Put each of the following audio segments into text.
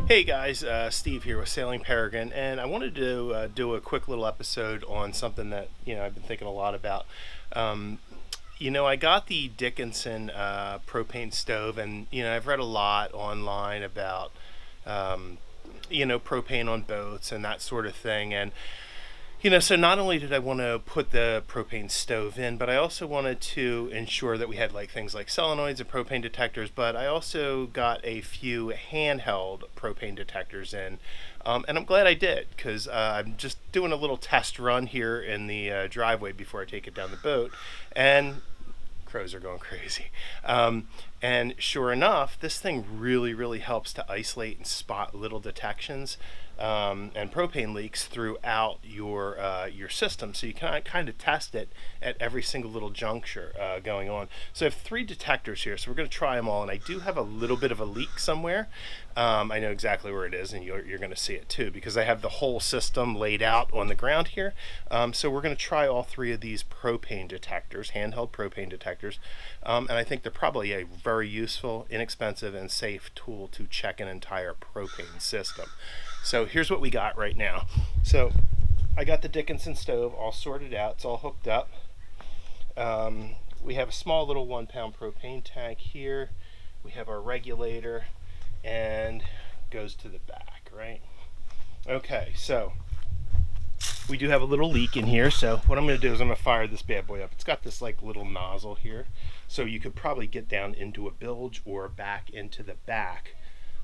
Hey guys, Steve here with Sailing Peregrine, and I wanted to do a quick little episode on something that I've been thinking a lot about. Um, I got the Dickinson propane stove, and I've read a lot online about propane on boats and that sort of thing, and so not only did I want to put the propane stove in, but I also wanted to ensure that we had like things like solenoids and propane detectors. But I also got a few handheld propane detectors in, and I'm glad I did because I'm just doing a little test run here in the driveway before I take it down the boat, and crows are going crazy. And sure enough, this thing really, really helps to isolate and spot little detections and propane leaks throughout your system. So you can kind of test it at every single little juncture going on. So I have 3 detectors here, so we're going to try them all. And I do have a little bit of a leak somewhere. I know exactly where it is, and you're going to see it too, because I have the whole system laid out on the ground here. So we're going to try all 3 of these propane detectors, handheld propane detectors, and I think they're probably a very useful, inexpensive, and safe tool to check an entire propane system. So here's what we got right now. So I got the Dickinson stove all sorted out. It's all hooked up. We have a small little 1-pound propane tank here. We have our regulator, and goes to the back, right? Okay, so we do have a little leak in here. So what I'm going to do is I'm going to fire this bad boy up. It's got this like little nozzle here, so you could probably get down into a bilge or back into the back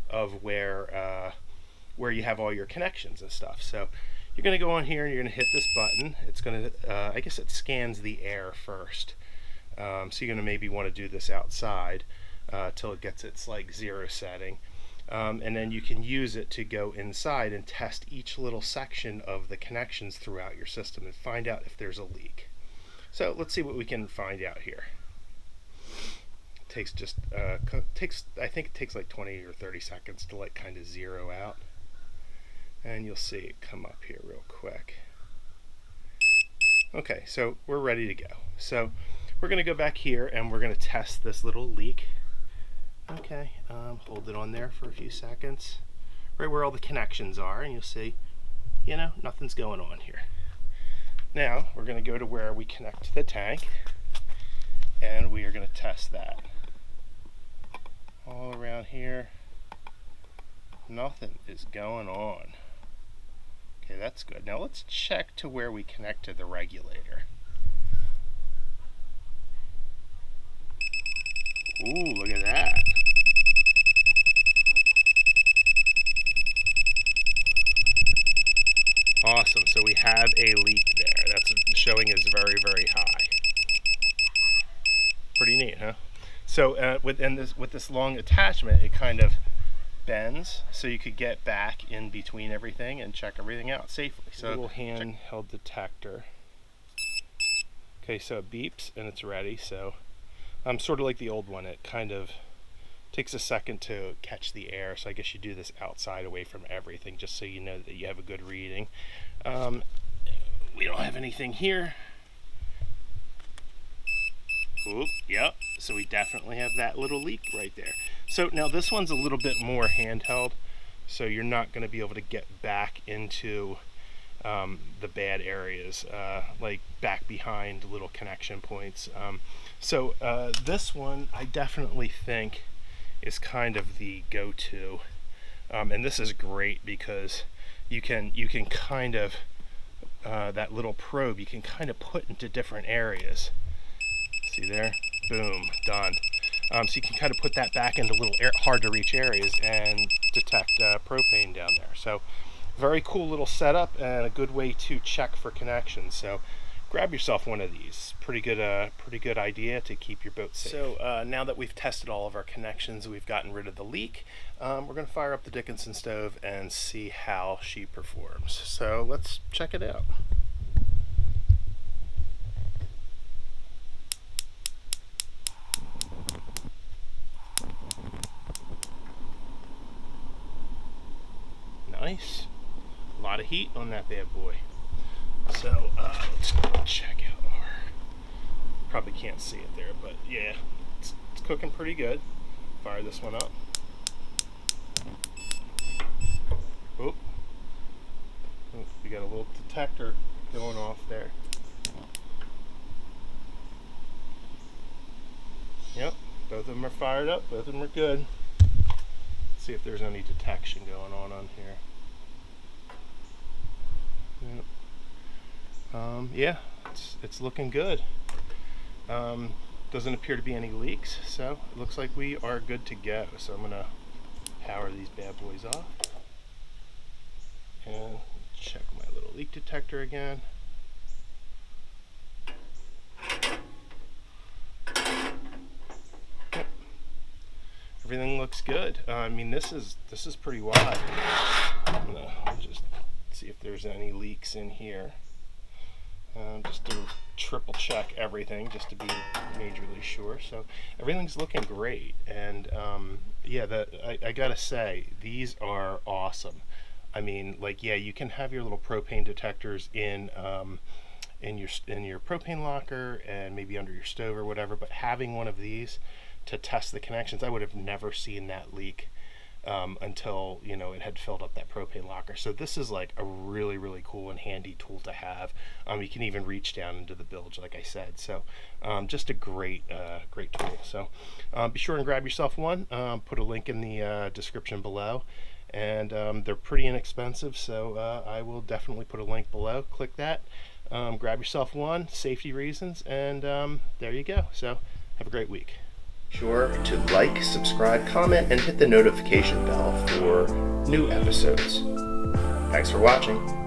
of where you have all your connections and stuff. So you're going to go on here and you're going to hit this button. It's going to, I guess it scans the air first. So you're going to maybe want to do this outside till it gets its like 0 setting. And then you can use it to go inside and test each little section of the connections throughout your system and find out if there's a leak. So let's see what we can find out here. It takes I think it takes like 20 or 30 seconds to like kind of zero out. And you'll see it come up here real quick. Okay, so we're ready to go. So we're going to go back here and we're going to test this little leak. Okay, hold it on there for a few seconds, right where all the connections are, and you'll see, nothing's going on here. Now we're going to go to where we connect to the tank, and we are going to test that. All around here, nothing is going on. Okay, that's good. Now let's check to where we connect to the regulator. Ooh, look at that. Awesome, so we have a leak there. That's showing is very, very high. Pretty neat, huh? So with this long attachment, it kind of bends, so you could get back in between everything and check everything out safely. So a little handheld detector. Okay, so it beeps and it's ready. So sort of like the old one, it kind of takes a second to catch the air. So I guess you do this outside away from everything, just so you know that you have a good reading. We don't have anything here. Oop, yep, so we definitely have that little leak right there. So now this one's a little bit more handheld, so you're not going to be able to get back into the bad areas, like back behind little connection points. So this one I definitely think is kind of the go-to, and this is great because you can kind of that little probe you can kind of put into different areas. See there? Boom, done. So you can kind of put that back into little hard to reach areas and detect propane down there. So very cool little setup and a good way to check for connections. So grab yourself one of these. Pretty good idea to keep your boat safe. So now that we've tested all of our connections, we've gotten rid of the leak, we're going to fire up the Dickinson stove and see how she performs. So let's check it out. Nice. A lot of heat on that bad boy. So let's check out our, probably can't see it there, but yeah, it's cooking pretty good. Fire this one up. got a little detector going off there. Yep, both of them are fired up, both of them are good. Let's see if there's any detection going on here. Yep. Yeah, it's looking good. Doesn't appear to be any leaks, so it looks like we are good to go. So I'm gonna power these bad boys off and check my little leak detector again. Yep. Everything looks good. I mean, this is pretty wide. I'm gonna just see if there's any leaks in here. Just to triple check everything, just to be majorly sure. So everything's looking great, and yeah, I gotta say, these are awesome. I mean, like, yeah, you can have your little propane detectors in your propane locker and maybe under your stove or whatever, but having one of these to test the connections, I would have never seen that leak until, you know, it had filled up that propane locker. So this is like a really, really cool and handy tool to have. You can even reach down into the bilge, like I said. So just a great tool. So be sure and grab yourself one. Put a link in the description below. And they're pretty inexpensive, so I will definitely put a link below. Click that, grab yourself one, safety reasons, and there you go. So have a great week. Sure to like, subscribe, comment, and hit the notification bell for new episodes. Thanks for watching.